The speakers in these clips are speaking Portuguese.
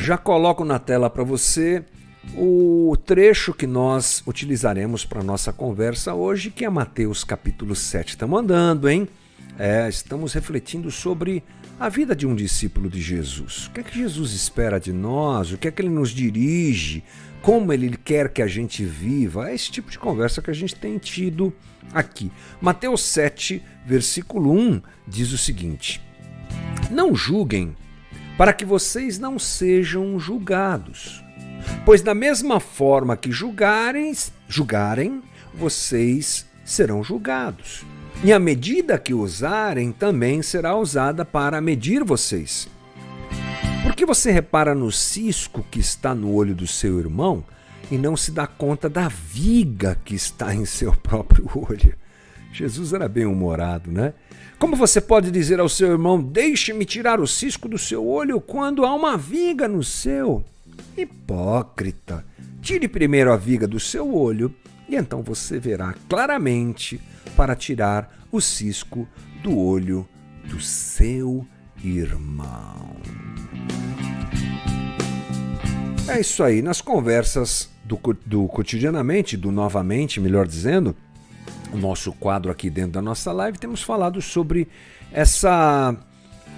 Já coloco na tela para você o trecho que nós utilizaremos para a nossa conversa hoje, que é Mateus capítulo 7. Estamos andando, hein? Estamos refletindo sobre a vida de um discípulo de Jesus. O que é que Jesus espera de nós? O que é que ele nos dirige? Como ele quer que a gente viva? É esse tipo de conversa que a gente tem tido aqui. Mateus 7, versículo 1, diz o seguinte: Não julguem, para que vocês não sejam julgados. Pois da mesma forma que julgarem, vocês serão julgados. E a medida que usarem também será usada para medir vocês. Por que você repara no cisco que está no olho do seu irmão e não se dá conta da viga que está em seu próprio olho? Jesus era bem-humorado, né? Como você pode dizer ao seu irmão, deixe-me tirar o cisco do seu olho quando há uma viga no seu? Hipócrita! Tire primeiro a viga do seu olho e então você verá claramente para tirar o cisco do olho do seu irmão. É isso aí. Nas conversas do cotidianamente, do novamente, melhor dizendo, o nosso quadro aqui dentro da nossa live, temos falado sobre essa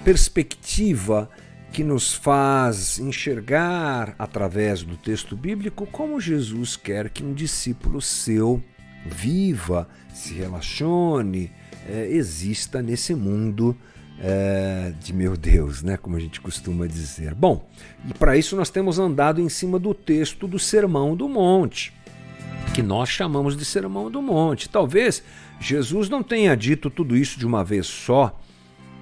perspectiva que nos faz enxergar, através do texto bíblico, como Jesus quer que um discípulo seu viva, se relacione, exista nesse mundo de meu Deus, né? Como a gente costuma dizer. Bom, e para isso nós temos andado em cima do texto do Sermão do Monte, que nós chamamos de Sermão do Monte. Talvez Jesus não tenha dito tudo isso de uma vez só,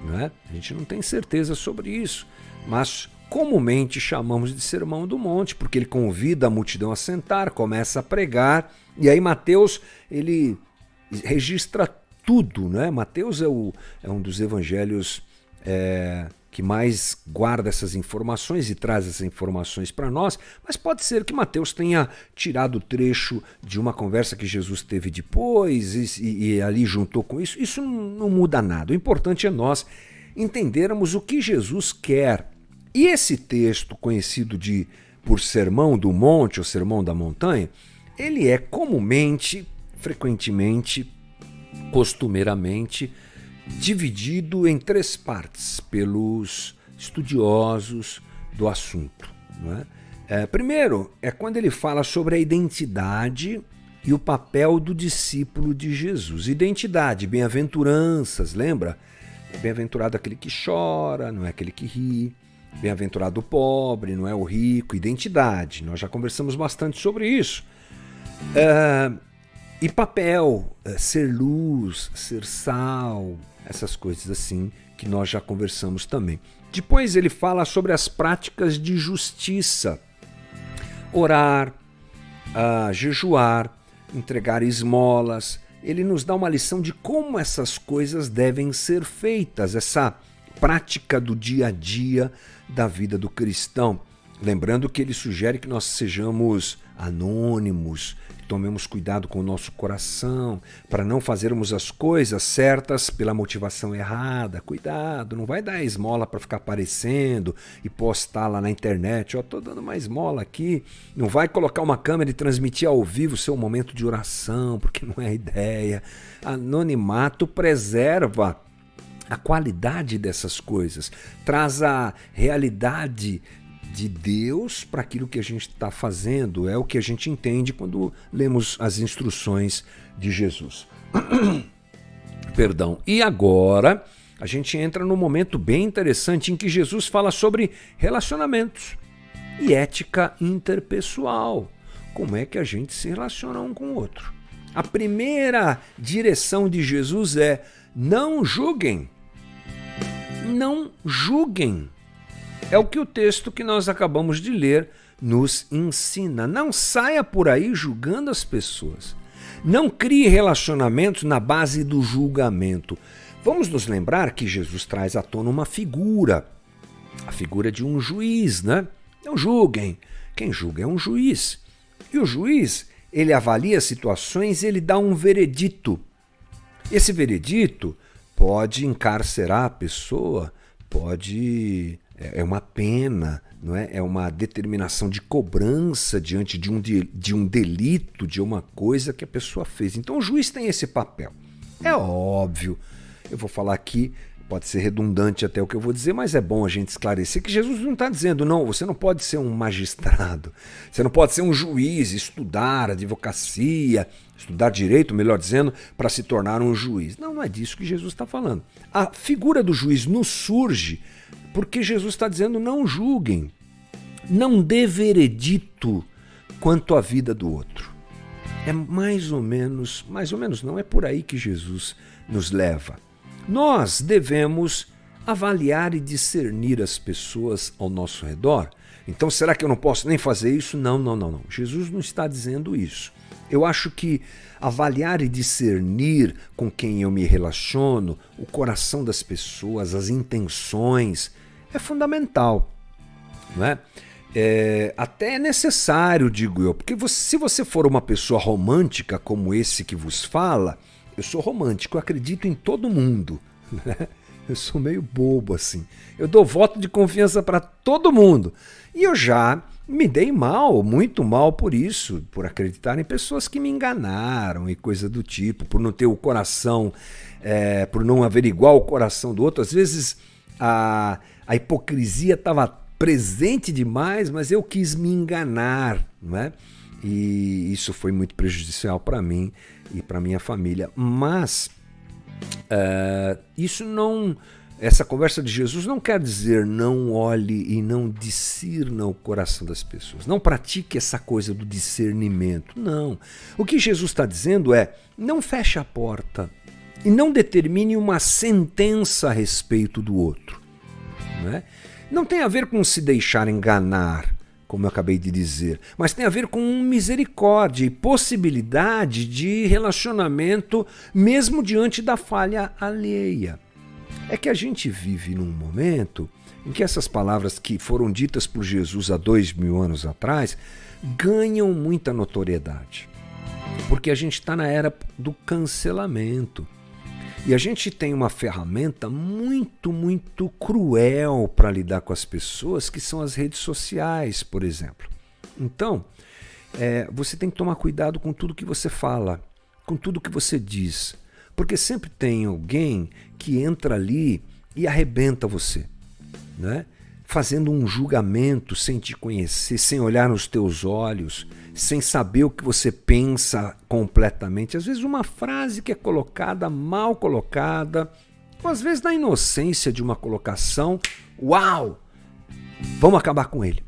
né? A gente não tem certeza sobre isso, mas comumente chamamos de Sermão do Monte, porque ele convida a multidão a sentar, começa a pregar, e aí Mateus, ele registra tudo, né? Mateus é um dos evangelhos que mais guarda essas informações e traz essas informações para nós, mas pode ser que Mateus tenha tirado o trecho de uma conversa que Jesus teve depois e ali juntou com isso. Isso não muda nada. O importante é nós entendermos o que Jesus quer. E esse texto, conhecido por Sermão do Monte ou Sermão da Montanha, ele é comumente, frequentemente, costumeiramente, dividido em 3 partes pelos estudiosos do assunto, não é? Primeiro, é quando ele fala sobre a identidade e o papel do discípulo de Jesus. Identidade, bem-aventuranças, lembra? Bem-aventurado aquele que chora, não é aquele que ri. Bem-aventurado o pobre, não é o rico. Identidade, nós já conversamos bastante sobre isso. E papel, ser luz, ser sal, essas coisas assim que nós já conversamos também. Depois ele fala sobre as práticas de justiça, orar, jejuar, entregar esmolas. Ele nos dá uma lição de como essas coisas devem ser feitas, essa prática do dia a dia da vida do cristão. Lembrando que ele sugere que nós sejamos anônimos, que tomemos cuidado com o nosso coração, para não fazermos as coisas certas pela motivação errada. Cuidado, não vai dar esmola para ficar aparecendo e postar lá na internet, estou dando uma esmola aqui. Não vai colocar uma câmera e transmitir ao vivo o seu momento de oração, porque não é a ideia. Anonimato preserva a qualidade dessas coisas, traz a realidade de Deus para aquilo que a gente está fazendo, é o que a gente entende quando lemos as instruções de Jesus. Perdão. E agora a gente entra num momento bem interessante em que Jesus fala sobre relacionamentos e ética interpessoal. Como é que a gente se relaciona um com o outro? A primeira direção de Jesus é: não julguem. Não julguem. É o que o texto que nós acabamos de ler nos ensina. Não saia por aí julgando as pessoas. Não crie relacionamentos na base do julgamento. Vamos nos lembrar que Jesus traz à tona uma figura, a figura de um juiz, né? Não julguem. Quem julga é um juiz. E o juiz, ele avalia situações e ele dá um veredito. Esse veredito pode encarcerar a pessoa, é uma pena, não é? É uma determinação de cobrança diante de um delito, de uma coisa que a pessoa fez. Então o juiz tem esse papel. É óbvio, eu vou falar aqui, pode ser redundante até o que eu vou dizer, mas é bom a gente esclarecer que Jesus não está dizendo, não, você não pode ser um magistrado, você não pode ser um juiz, estudar advocacia, estudar direito, melhor dizendo, para se tornar um juiz. Não, não é disso que Jesus está falando. A figura do juiz nos surge porque Jesus está dizendo, não julguem, não dê veredito quanto à vida do outro. É mais ou menos não, é por aí que Jesus nos leva. Nós devemos avaliar e discernir as pessoas ao nosso redor. Então, será que eu não posso nem fazer isso? Não. Jesus não está dizendo isso. Eu acho que avaliar e discernir com quem eu me relaciono, o coração das pessoas, as intenções, é fundamental, não é? Até é necessário, digo eu, porque se você for uma pessoa romântica como esse que vos fala, eu sou romântico, eu acredito em todo mundo, né? Eu sou meio bobo assim. Eu dou voto de confiança para todo mundo. E eu já me dei mal, muito mal por isso, por acreditar em pessoas que me enganaram e coisa do tipo, por não ter o coração, por não averiguar o coração do outro. Às vezes a hipocrisia estava presente demais, mas eu quis me enganar, não é? E isso foi muito prejudicial para mim e para minha família. Mas essa conversa de Jesus não quer dizer não olhe e não discirna o coração das pessoas. Não pratique essa coisa do discernimento. Não. O que Jesus está dizendo é, não feche a porta e não determine uma sentença a respeito do outro. Não é? Não tem a ver com se deixar enganar, como eu acabei de dizer, mas tem a ver com misericórdia e possibilidade de relacionamento mesmo diante da falha alheia. É que a gente vive num momento em que essas palavras que foram ditas por Jesus há 2000 anos atrás ganham muita notoriedade, porque a gente está na era do cancelamento. E a gente tem uma ferramenta muito, muito cruel para lidar com as pessoas, que são as redes sociais, por exemplo. Então, você tem que tomar cuidado com tudo que você fala, com tudo que você diz, porque sempre tem alguém que entra ali e arrebenta você, né? Fazendo um julgamento sem te conhecer, sem olhar nos teus olhos, sem saber o que você pensa completamente. Às vezes uma frase que é colocada, mal colocada, ou às vezes na inocência de uma colocação, uau, vamos acabar com ele.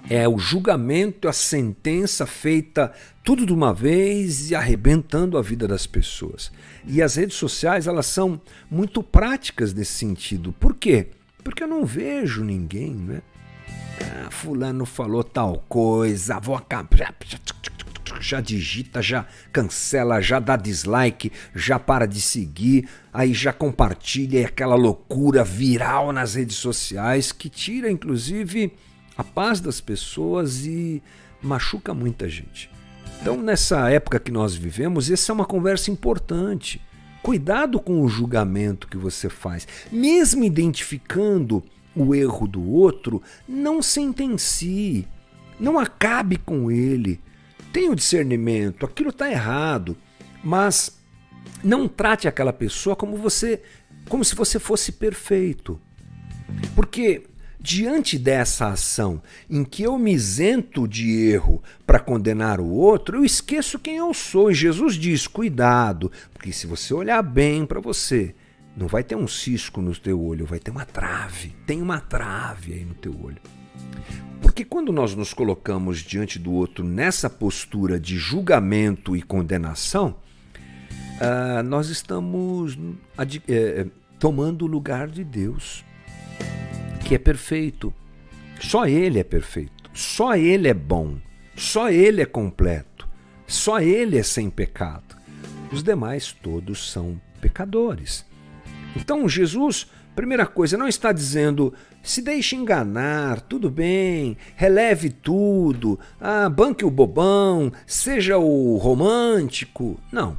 É o julgamento, a sentença feita tudo de uma vez e arrebentando a vida das pessoas. E as redes sociais, elas são muito práticas nesse sentido. Por quê? Porque eu não vejo ninguém, né? Fulano falou tal coisa, vou acabar, já digita, já cancela, já dá dislike, já para de seguir, aí já compartilha aquela loucura viral nas redes sociais que tira, inclusive, a paz das pessoas e machuca muita gente. Então, nessa época que nós vivemos, essa é uma conversa importante. Cuidado com o julgamento que você faz. Mesmo identificando o erro do outro, não sentencie, não acabe com ele. Tenha o discernimento, aquilo está errado, mas não trate aquela pessoa como se você fosse perfeito. Porque diante dessa ação em que eu me isento de erro para condenar o outro, eu esqueço quem eu sou. E Jesus diz, cuidado, porque se você olhar bem para você, não vai ter um cisco no teu olho, vai ter uma trave. Tem uma trave aí no teu olho. Porque quando nós nos colocamos diante do outro nessa postura de julgamento e condenação, nós estamos tomando o lugar de Deus, que é perfeito. Só Ele é perfeito, só Ele é bom, só Ele é completo. Só ele é sem pecado. Os demais todos são pecadores. Então Jesus, primeira coisa, não está dizendo se deixe enganar, tudo bem, releve tudo, banque o bobão, seja o romântico. Não,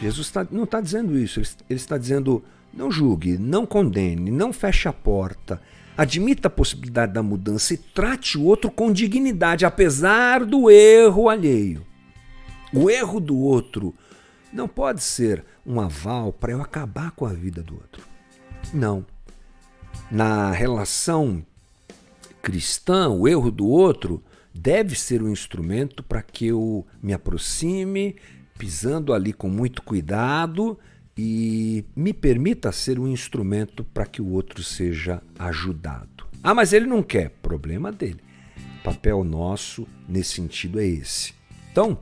Jesus não está dizendo isso. Ele está dizendo não julgue, não condene, não feche a porta. Admita a possibilidade da mudança e trate o outro com dignidade, apesar do erro alheio. O erro do outro não pode ser um aval para eu acabar com a vida do outro. Não. Na relação cristã, o erro do outro deve ser um instrumento para que eu me aproxime, pisando ali com muito cuidado e me permita ser um instrumento para que o outro seja ajudado. Mas ele não quer, problema dele. O papel nosso nesse sentido é esse. Então,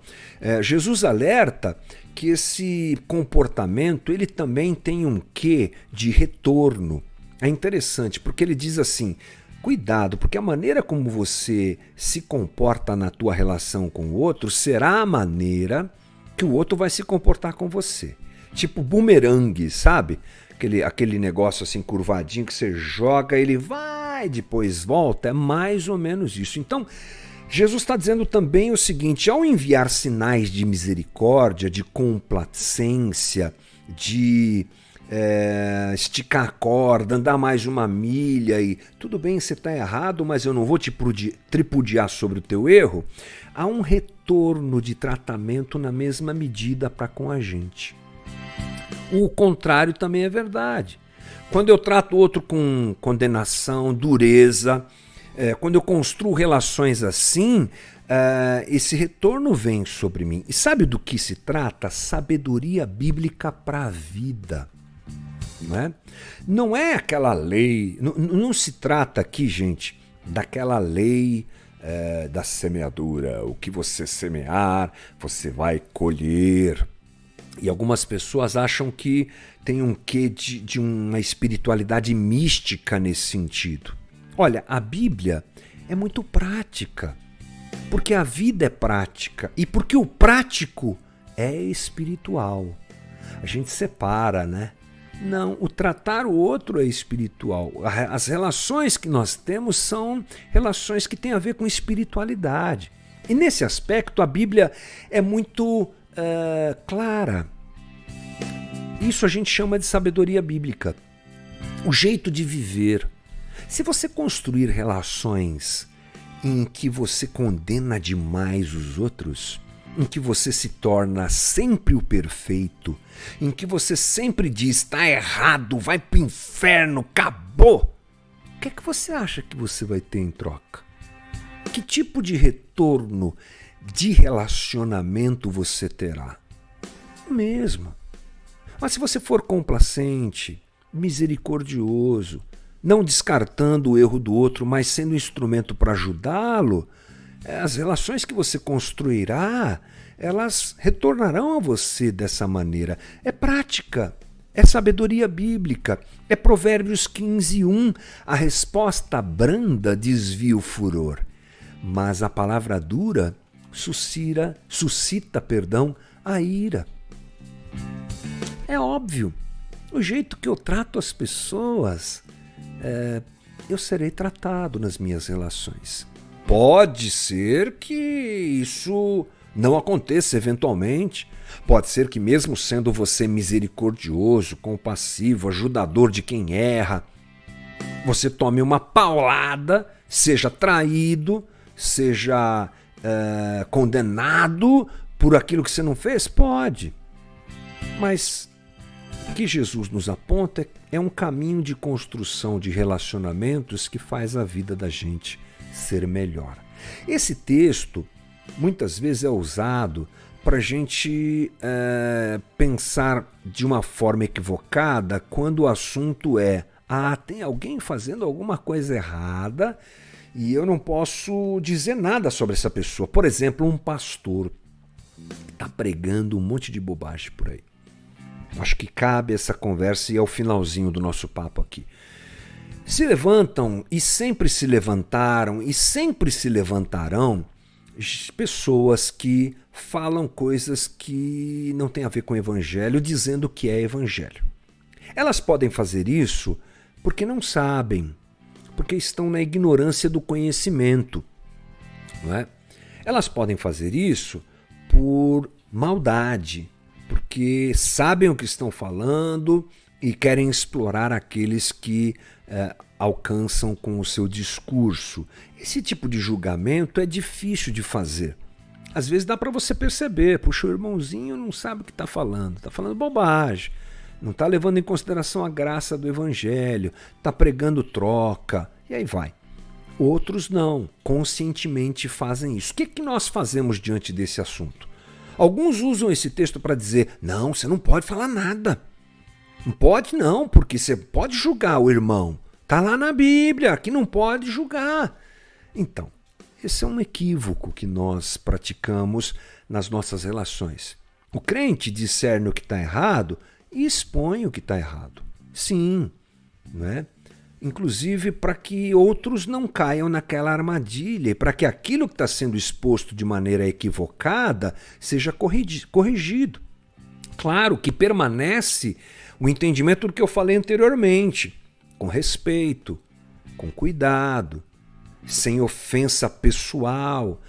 Jesus alerta que esse comportamento ele também tem um quê de retorno. É interessante porque ele diz assim, cuidado, porque a maneira como você se comporta na tua relação com o outro será a maneira que o outro vai se comportar com você. Tipo bumerangue, sabe? Aquele negócio assim curvadinho que você joga, ele vai, depois volta. É mais ou menos isso. Então, Jesus está dizendo também o seguinte, ao enviar sinais de misericórdia, de complacência, de esticar a corda, andar mais uma milha e tudo bem, você está errado, mas eu não vou te tripudiar sobre o teu erro, há um retorno de tratamento na mesma medida para com a gente. O contrário também é verdade. Quando eu trato o outro com condenação, dureza, quando eu construo relações assim, esse retorno vem sobre mim. E sabe do que se trata? Sabedoria bíblica para a vida. Não é aquela lei, não se trata aqui, gente, daquela lei da semeadura. O que você semear, você vai colher. E algumas pessoas acham que tem um quê de uma espiritualidade mística nesse sentido. Olha, a Bíblia é muito prática, porque a vida é prática e porque o prático é espiritual. A gente separa, né? Não, o tratar o outro é espiritual. As relações que nós temos são relações que têm a ver com espiritualidade. E nesse aspecto a Bíblia é muito clara. Isso a gente chama de sabedoria bíblica. O jeito de viver. Se você construir relações em que você condena demais os outros, em que você se torna sempre o perfeito, em que você sempre diz, está errado, vai pro inferno, acabou, o que é que você acha que você vai ter em troca? Que tipo de retorno de relacionamento você terá? O mesmo. Mas se você for complacente, misericordioso, não descartando o erro do outro, mas sendo um instrumento para ajudá-lo, as relações que você construirá, elas retornarão a você dessa maneira. É prática, é sabedoria bíblica, é Provérbios 15:1. A resposta branda desvia o furor, mas a palavra dura suscita a ira. É óbvio, o jeito que eu trato as pessoas, eu serei tratado nas minhas relações. Pode ser que isso não aconteça eventualmente. Pode ser que mesmo sendo você misericordioso, compassivo, ajudador de quem erra, você tome uma paulada, seja traído, seja condenado por aquilo que você não fez? Pode. Mas o que Jesus nos aponta é um caminho de construção de relacionamentos que faz a vida da gente ser melhor. Esse texto muitas vezes é usado para a gente pensar de uma forma equivocada quando o assunto é tem alguém fazendo alguma coisa errada e eu não posso dizer nada sobre essa pessoa. Por exemplo, um pastor que está pregando um monte de bobagem por aí. Acho que cabe essa conversa e é o finalzinho do nosso papo aqui. Se levantam e sempre se levantaram e sempre se levantarão pessoas que falam coisas que não têm a ver com o evangelho, dizendo que é evangelho. Elas podem fazer isso porque não sabem, porque estão na ignorância do conhecimento, não é? Elas podem fazer isso por maldade, porque sabem o que estão falando e querem explorar aqueles que alcançam com o seu discurso. Esse tipo de julgamento é difícil de fazer. Às vezes dá para você perceber, puxa, o irmãozinho não sabe o que está falando bobagem, não está levando em consideração a graça do evangelho, está pregando troca, e aí vai. Outros não, conscientemente fazem isso. O que nós fazemos diante desse assunto? Alguns usam esse texto para dizer, não, você não pode falar nada. Não pode não, porque você pode julgar o irmão. Está lá na Bíblia, que não pode julgar. Então, esse é um equívoco que nós praticamos nas nossas relações. O crente discerne o que está errado e expõe o que está errado. Sim, né? Inclusive para que outros não caiam naquela armadilha e para que aquilo que está sendo exposto de maneira equivocada seja corrigido. Claro que permanece o entendimento do que eu falei anteriormente, com respeito, com cuidado, sem ofensa pessoal,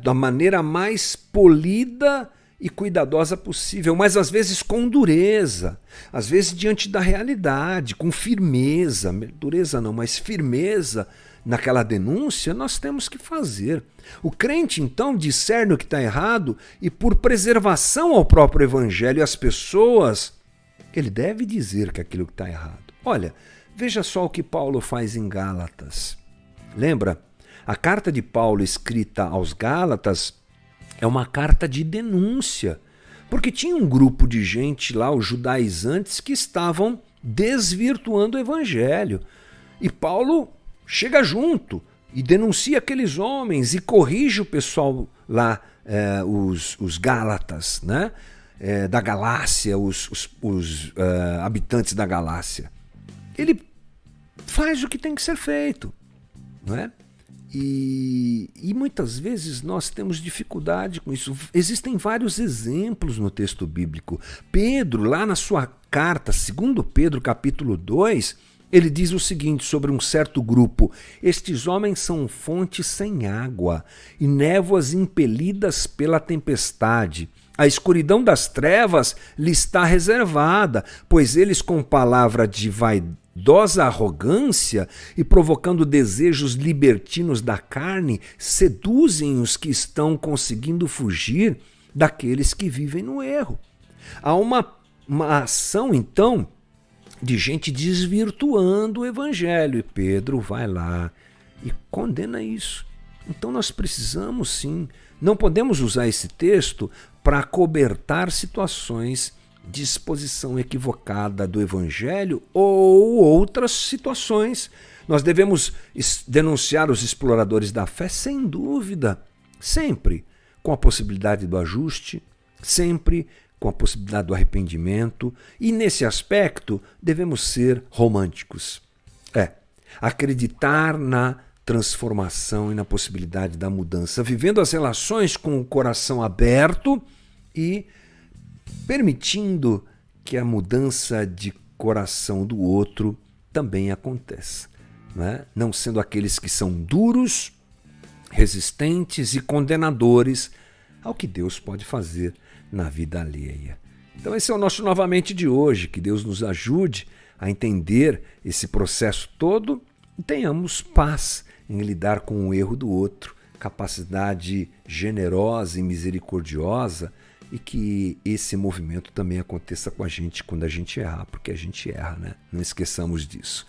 da maneira mais polida e cuidadosa possível, mas às vezes com dureza, às vezes diante da realidade, com firmeza, dureza não, mas firmeza naquela denúncia, nós temos que fazer. O crente, então, discerne o que está errado e, por preservação ao próprio evangelho e às pessoas, ele deve dizer que aquilo que está errado. Olha, veja só o que Paulo faz em Gálatas. Lembra? A carta de Paulo escrita aos Gálatas é uma carta de denúncia, porque tinha um grupo de gente lá, os judaizantes, que estavam desvirtuando o evangelho. E Paulo chega junto e denuncia aqueles homens e corrige o pessoal lá, os Gálatas, né? Da Galácia, os habitantes da Galácia. Ele faz o que tem que ser feito, não é? E muitas vezes nós temos dificuldade com isso. Existem vários exemplos no texto bíblico. Pedro, lá na sua carta, 2 Pedro capítulo 2, ele diz o seguinte sobre um certo grupo: estes homens são fontes sem água e névoas impelidas pela tempestade. A escuridão das trevas lhe está reservada, pois eles, com palavra de vaidosa arrogância e provocando desejos libertinos da carne, seduzem os que estão conseguindo fugir daqueles que vivem no erro. Há uma ação, então, de gente desvirtuando o evangelho, e Pedro vai lá e condena isso. Então nós precisamos sim, não podemos usar esse texto para acobertar situações de exposição equivocada do evangelho ou outras situações. Nós devemos denunciar os exploradores da fé, sem dúvida, sempre com a possibilidade do ajuste, sempre com a possibilidade do arrependimento, e nesse aspecto devemos ser românticos. Acreditar na transformação e na possibilidade da mudança, vivendo as relações com o coração aberto e permitindo que a mudança de coração do outro também aconteça, né? Não sendo aqueles que são duros, resistentes e condenadores ao que Deus pode fazer na vida alheia. Então esse é o nosso Novamente de hoje. Que Deus nos ajude a entender esse processo todo e tenhamos paz em lidar com o erro do outro, capacidade generosa e misericordiosa, e que esse movimento também aconteça com a gente quando a gente errar, porque a gente erra, né? Não esqueçamos disso.